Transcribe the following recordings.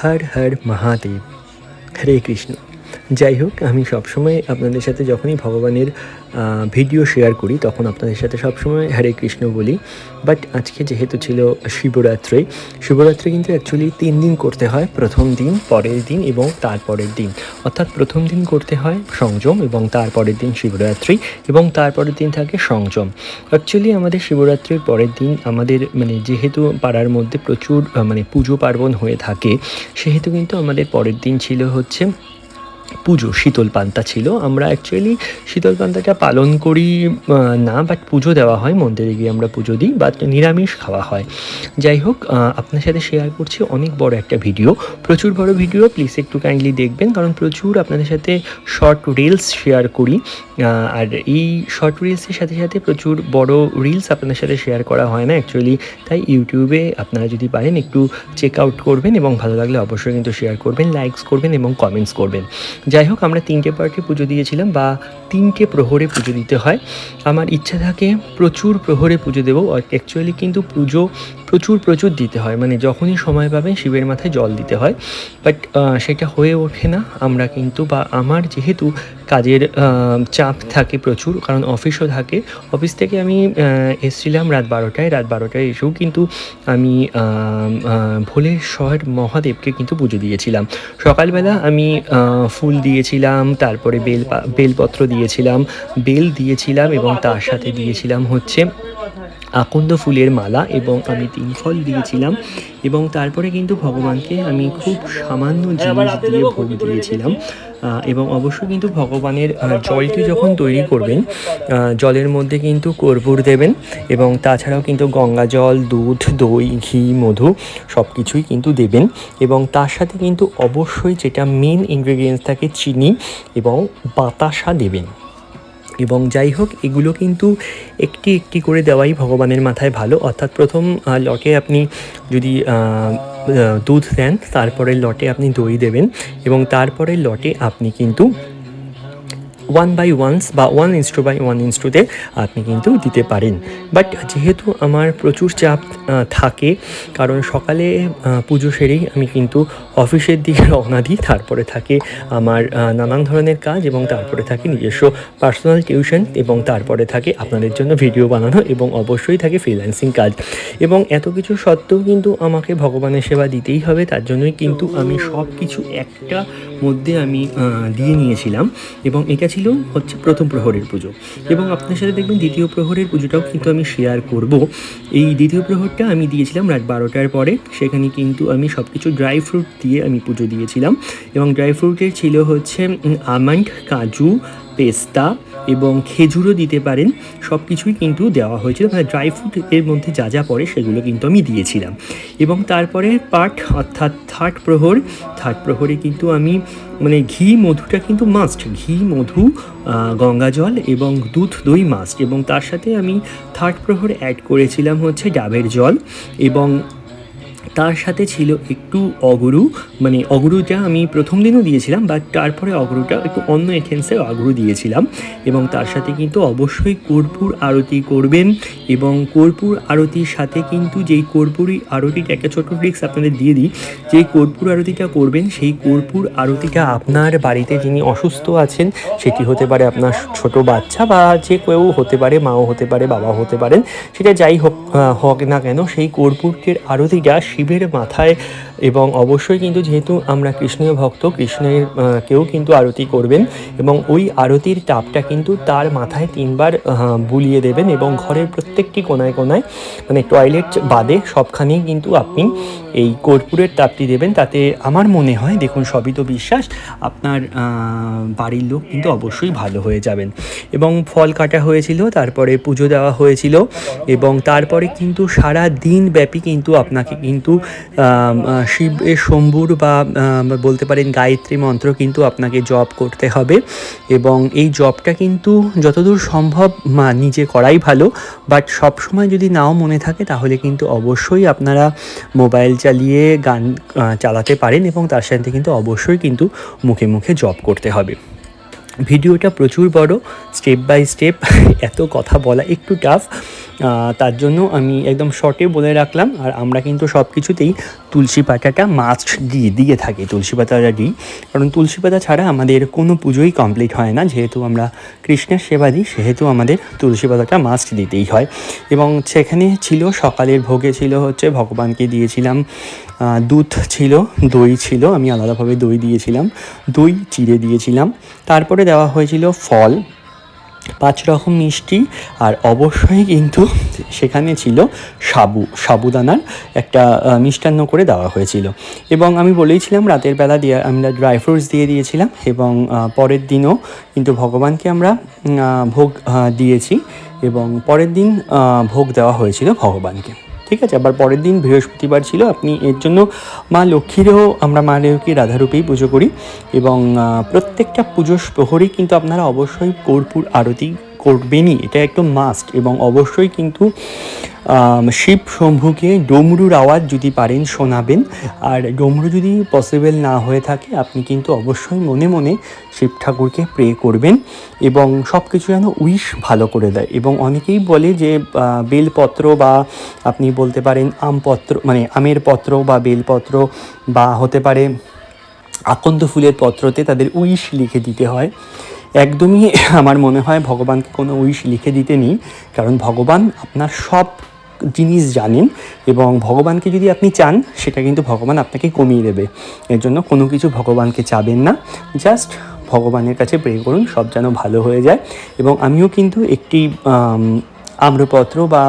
হর হর মহাদেব, হরে কৃষ্ণ। যাই হোক, আমি সবসময় আপনাদের সাথে যখনই ভগবানের ভিডিও শেয়ার করি তখন আপনাদের সাথে সবসময় হরে কৃষ্ণ বলি। বাট আজকে যেহেতু ছিল শিবরাত্রি কিন্তু অ্যাকচুয়ালি 3 দিন করতে হয়, প্রথম দিন, পরের দিন এবং তারপরের দিন। অর্থাৎ প্রথম দিন করতে হয় সংযম এবং তারপরের দিন শিবরাত্রি এবং তারপরের দিন থাকে সংযম। অ্যাকচুয়ালি আমাদের শিবরাত্রির পরের দিন আমাদের যেহেতু পাড়ার মধ্যে প্রচুর পুজো পার্বণ হয়ে থাকে, সেহেতু কিন্তু আমাদের পরের দিন ছিল হচ্ছে পুজো, শীতল পান্তা ছিল। আমরা অ্যাকচুয়ালি শীতল পান্তাটা পালন করি না, বাট পুজো দেওয়া হয়, মন্দিরে গিয়ে আমরা পুজো দিই, বাট নিরামিষ খাওয়া হয়। যাই হোক, আপনার সাথে শেয়ার করছি অনেক বড় একটা ভিডিও, প্রচুর বড় ভিডিও, প্লিজ একটু কাইন্ডলি দেখবেন, কারণ প্রচুর আপনাদের সাথে শর্ট রিলস শেয়ার করি। আর এই শর্ট রিলসের সাথে সাথে প্রচুর বড় রিলস আপনাদের সাথে শেয়ার করা হয় না অ্যাকচুয়ালি। তাই ইউটিউবে আপনারা যদি পারেন একটু চেক আউট করবেন এবং ভালো লাগলে অবশ্যই কিন্তু শেয়ার করবেন, লাইকস করবেন এবং কমেন্টস করবেন। যাই হোক, আমরা 3টে পার্টে পুজো দিয়েছিলাম, বা 3টে প্রহরে পুজো দিতে হয়। আমার ইচ্ছা থাকে প্রচুর প্রহরে পুজো দেবো। অ্যাকচুয়ালি কিন্তু পুজো প্রচুর দিতে হয়, যখনই সময় পাবেন শিবের মাথায় জল দিতে হয়, বাট সেটা হয়ে ওঠে না। আমরা কিন্তু, বা আমার যেহেতু কাজের চাপ থাকে প্রচুর, কারণ অফিসও থাকে, অফিস থেকে আমি এসেছিলাম রাত 12টায় এসেও কিন্তু আমি ভোলের শহর মহাদেবকে কিন্তু পুজো দিয়েছিলাম। সকালবেলা আমি ফুল দিয়েছিলাম, তারপরে বেলপত্র দিয়েছিলাম, বেল দিয়েছিলাম এবং তার সাথে দিয়েছিলাম হচ্ছে আকন্দ ফুলের মালা, এবং আমি 3 ফল দিয়েছিলাম। এবং তারপরে কিন্তু ভগবানকে আমি খুব সামান্য জিনিস দিয়ে ভোগ দিয়েছিলাম। এবং অবশ্যই কিন্তু ভগবানের জলটি যখন তৈরি করবেন, জলের মধ্যে কিন্তু কর্পূর দেবেন, এবং তাছাড়াও কিন্তু গঙ্গা জল, দুধ, দই, ঘি, মধু সব কিছুই কিন্তু দেবেন। এবং তার সাথে কিন্তু অবশ্যই যেটা মেন ইনগ্রেডিয়েন্টস থাকে, চিনি এবং বাতাসা দেবেন। এবং যাই হোক, এগুলো কিন্তু একটি একটি করে দেওয়াই ভগবানের মাথায় ভালো। অর্থাৎ প্রথম লটে আপনি যদি দুধ দেন, তারপরের লটে আপনি দই দেবেন, এবং তারপরের লটে আপনি কিন্তু 1/1 বা 1:1 আপনি কিন্তু দিতে পারেন। বাট যেহেতু আমার প্রচুর চাপ থাকে, কারণ সকালে পুজো সেরেই আমি কিন্তু অফিসের দিকে রওনা দিই, তারপরে থাকে আমার নানান ধরনের কাজ, এবং তারপরে থাকে নিজস্ব পার্সোনাল টিউশন, এবং তারপরে থাকে আপনাদের জন্য ভিডিও বানানো, এবং অবশ্যই থাকে ফ্রিল্যান্সিং কাজ। এবং এত কিছু সত্ত্বেও কিন্তু আমাকে ভগবানের সেবা দিতেই হবে, তার জন্যই কিন্তু আমি সব কিছু একটা মধ্যে আমি দিয়ে নিয়েছিলাম। এবং এটা ছিল হচ্ছে প্রথম প্রহরের পুজো। এবং আপনার সাথে দেখবেন দ্বিতীয় প্রহরের পুজোটাও কিন্তু আমি শেয়ার করব। এই দ্বিতীয় প্রহরটা আমি দিয়েছিলাম রাত 12টার পরে। সেখানে কিন্তু আমি সব কিছু ড্রাই ফ্রুট দিয়ে আমি পুজো দিয়েছিলাম, এবং ড্রাই ফ্রুটের ছিল হচ্ছে আমন্ড, কাজু, পেস্তা এবং খেজুরও দিতে পারেন। সব কিছুই কিন্তু দেওয়া হয়েছিল, ড্রাই ফ্রুট এর মধ্যে যা যা পড়ে সেগুলো কিন্তু আমি দিয়েছিলাম। এবং তারপরে পার্ট, অর্থাৎ থার্ড প্রহরে কিন্তু আমি ঘি মধুটা কিন্তু মাস্ট, ঘি মধু, গঙ্গা জল এবং দুধ দই মাস্ট। এবং তার সাথে আমি থার্ড প্রহর অ্যাড করেছিলাম হচ্ছে ডাবের জল, এবং তার সাথে ছিল একটু অগরু। অগরুটা আমি প্রথম দিনও দিয়েছিলাম, বাট তারপরে অগরুটা একটু অন্য এসেন্সে অগরু দিয়েছিলাম। এবং তার সাথে কিন্তু অবশ্যই কর্পূর আরতি করবেন। এবং কর্পূর আরতির সাথে কিন্তু যেই কর্পূরী আরতিটা, একটা ছোটো ট্রিক্স আপনাদের দিয়ে দিই, যেই কর্পূর আরতিটা করবেন, সেই কর্পূর আরতিটা আপনার বাড়িতে যিনি অসুস্থ আছেন, সেটি হতে পারে আপনার ছোট বাচ্চা, বা যে কেউ হতে পারে, মাও হতে পারে, বাবাও হতে পারেন, সেটা যাই হোক না কেন, সেই কর্পূরের আরতিটা শিবের মাথায়। এবং অবশ্যই কিন্তু যেহেতু আমরা কৃষ্ণীয় ভক্ত, কৃষ্ণের কেউ কিন্তু আরতি করবেন, এবং ওই আরতির তাপটা কিন্তু তার মাথায় 3বার বুলিয়ে দেবেন, এবং ঘরের প্রত্যেকটি কোনায় কোনায়, টয়লেট বাদে সবখানেই কিন্তু আপনি এই কর্পূরের তাপটি দেবেন। তাতে আমার মনে হয়, দেখুন সবই তো বিশ্বাস, আপনার বাড়ির লোক কিন্তু অবশ্যই ভালো হয়ে যাবেন। এবং ফল কাটা হয়েছিল, তারপরে পুজো দেওয়া হয়েছিল, এবং তারপরে কিন্তু সারা দিন ব্যাপী কিন্তু আপনাকে কিন্তু শিবের শম্ভুর বা বলতে পারেন গায়ত্রী মন্ত্র কিন্তু আপনাকে জপ করতে হবে। এবং এই জপটা কিন্তু যতদূর সম্ভব নিজে করাই ভালো, বাট সবসময় যদি নাও মনে থাকে তাহলে কিন্তু অবশ্যই আপনারা মোবাইল চালিয়ে গান চালাতে পারেন, এবং তার সাথে কিন্তু অবশ্যই কিন্তু মুখে মুখে জপ করতে হবে। ভিডিওটা প্রচুর বড়, স্টেপ বাই স্টেপ এত কথা বলা একটু টাফ, তার জন্য আমি একদম শর্টে বলে রাখলাম। আর আমরা কিন্তু সব কিছুতেই তুলসী পাতাটা মাস্ট দিয়ে থাকি, তুলসী পাতাটা দিই, কারণ তুলসী পাতা ছাড়া আমাদের কোনো পুজোই কমপ্লিট হয় না। যেহেতু আমরা কৃষ্ণের সেবা দিই, সেহেতু আমাদের তুলসী পাতাটা মাস্ট দিতেই হয়। এবং সেখানে ছিল সকালের ভোগে ছিল হচ্ছে ভগবানকে দিয়েছিলাম দুধ ছিল, দই ছিল, আমি আলাদাভাবে দই দিয়েছিলাম, দই চিড়ে দিয়েছিলাম। তারপরে দেওয়া হয়েছিল ফল, 5 রকম মিষ্টি, আর অবশ্যই কিন্তু সেখানে ছিল সাবুদানার একটা মিষ্টান্ন করে দেওয়া হয়েছিল। এবং আমি বলেইছিলাম রাতের বেলা আমরা ড্রাই ফ্রুটস দিয়ে দিয়েছিলাম। এবং পরের দিনও কিন্তু ভগবানকে আমরা ভোগ দিয়েছি, এবং পরের দিন ভোগ দেওয়া হয়েছিল ভগবানকে। ঠিক আছে, আবার পরের দিন বৃহস্পতিবার ছিল, আপনি এর জন্য মা লক্ষ্মীরও আমরা মা লক্ষ্মী রাধারূপেই পুজো করি। এবং প্রত্যেকটা পুজোর প্রহরেই কিন্তু আপনারা অবশ্যই কর্পূর আরতি করবেনই, এটা একদম মাস্ট। এবং অবশ্যই কিন্তু শিব শম্ভুকে ডমরুর আওয়াজ যদি পারেন শোনাবেন। আর ডমরু যদি পসিবল না হয়ে থাকে, আপনি কিন্তু অবশ্যই মনে মনে শিব ঠাকুরকে প্রে করবেন, এবং সব কিছু যেন উইশ ভালো করে দেয়। এবং অনেকেই বলে যে বেলপত্র, বা আপনি বলতে পারেন আমপত্র, মানে আমের পত্র বা বেলপত্র, বা হতে পারে আকন্দ ফুলের পত্রতে তাদের উইশ লিখে দিতে হয়। একদমই আমার মনে হয় ভগবানকে কোনো উইশ লিখে দিতে নেই, কারণ ভগবান আপনার সব জিনিস জানেন। এবং ভগবানকে যদি আপনি চান, সেটা কিন্তু ভগবান আপনাকে কমিয়ে দেবে। এর জন্য কোনো কিছু ভগবানকে চাবেন না, জাস্ট ভগবানের কাছে প্রে করুন, সব যেন ভালো হয়ে যায়। এবং আমিও কিন্তু একটি আম্রপত্র, বা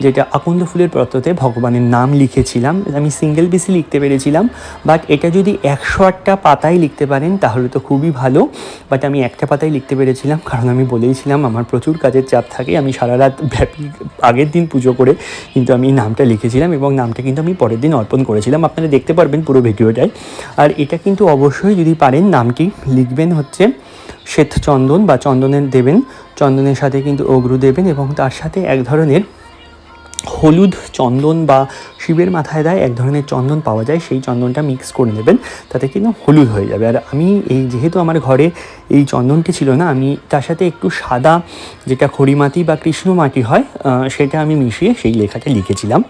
যেটা আকন্দ ফুলের পত্রতে ভগবানের নাম লিখেছিলাম। আমি সিঙ্গেল পিসি লিখতে পেরেছিলাম, বাট এটা যদি 108টা পাতায় লিখতে পারেন তাহলে তো খুবই ভালো। বাট আমি একটা পাতায় লিখতে পেরেছিলাম, কারণ আমি বলেইছিলাম আমার প্রচুর কাজের চাপ থাকে, আমি সারা রাত ব্যাপী আগের দিন পুজো করে কিন্তু আমি নামটা লিখেছিলাম, এবং নামটা কিন্তু আমি পরের দিন অর্পণ করেছিলাম। আপনারা দেখতে পারবেন পুরো ভিডিওটায়। আর এটা কিন্তু অবশ্যই যদি পারেন নামটি লিখবেন হচ্ছে শ্বেত চন্দন, বা চন্দনের দেবেন, চন্দনের সাথে কিন্তু অগ্রু দেবেন, এবং তার সাথে এক ধরনের হলুদ চন্দন, বা শিবের মাথায় দেয় এক ধরনের চন্দন পাওয়া যায়, সেই চন্দনটা মিক্স করে নেবেন, তাতে কিন্তু হলুদ হয়ে যাবে। আর আমি যেহেতু আমার ঘরে এই চন্দনটি ছিল না, আমি তার সাথে একটু সাদা, যেটা খড়িমাটি বা কৃষ্ণ মাটি হয়, সেটা আমি মিশিয়ে সেই লেখাটা লিখেছিলাম।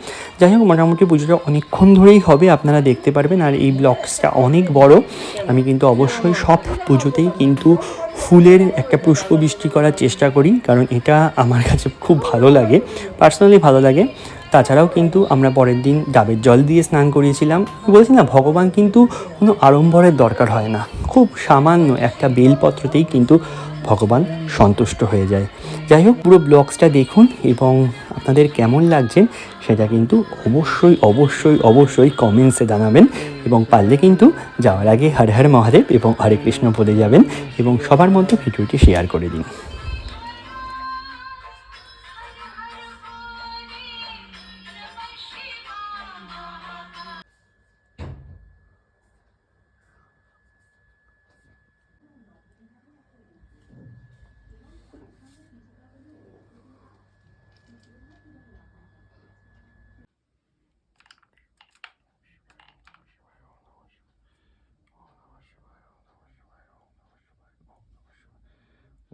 যাই হোক, মোটামুটি পুজোটা অনেকক্ষণ ধরেই হবে, আপনারা দেখতে পারবেন। আর এই ব্লগসটা অনেক বড়, আমি কিন্তু অবশ্যই সব পুজোতেই কিন্তু ফুলের একটা পুষ্পবৃষ্টি করার চেষ্টা করি, কারণ এটা আমার কাছে খুব ভালো লাগে, পার্সোনালি ভালো লাগে। তাছাড়াও কিন্তু আমরা পরের দিন ডাবের জল দিয়ে স্নান করিয়েছিলাম। বলছি না, ভগবান কিন্তু কোনো আড়ম্বরের দরকার হয় না, খুব সামান্য একটা বেলপত্রতেই কিন্তু ভগবান সন্তুষ্ট হয়ে যায়। যাই হোক, পুরো ব্লগসটা দেখুন, এবং আপনাদের কেমন লাগছে সেটা কিন্তু অবশ্যই অবশ্যই অবশ্যই কমেন্টসে জানাবেন। এবং পারলে কিন্তু যাওয়ার আগে হর হর মহাদেব এবং হরে কৃষ্ণ বলে যাবেন, এবং সবার মধ্যে ভিডিওটি শেয়ার করে দিন।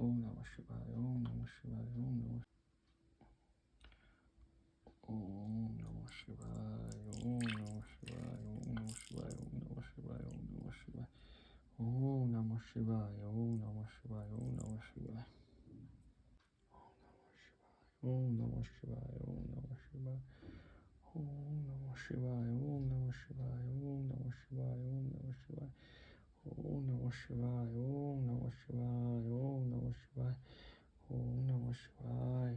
ওম নমঃ শিবায়, ওম নমঃ শিবায়, ওম নমঃ, ওম নমঃ শিবায়, ওম নমঃ শিবায়, ওম নমঃ শিবায়, ওম নমঃ শিবায়, ওম নমঃ শিবায়, ওম নমঃ শিবায়, ওম নমঃ শিবায়, ওম নমঃ শিবায়, ওম নমঃ শিবায়, ওম নমঃ শিবায়, ওম নমঃ শিবায়, ওম নমঃ শিবায়, ওম নমঃ শিবায়, ওম নমঃ শিবায়, ওম নমঃ শিবায়, ওম নমঃ শিবায়, ওম নমঃ শিবায়, ওম নমঃ শিবায়।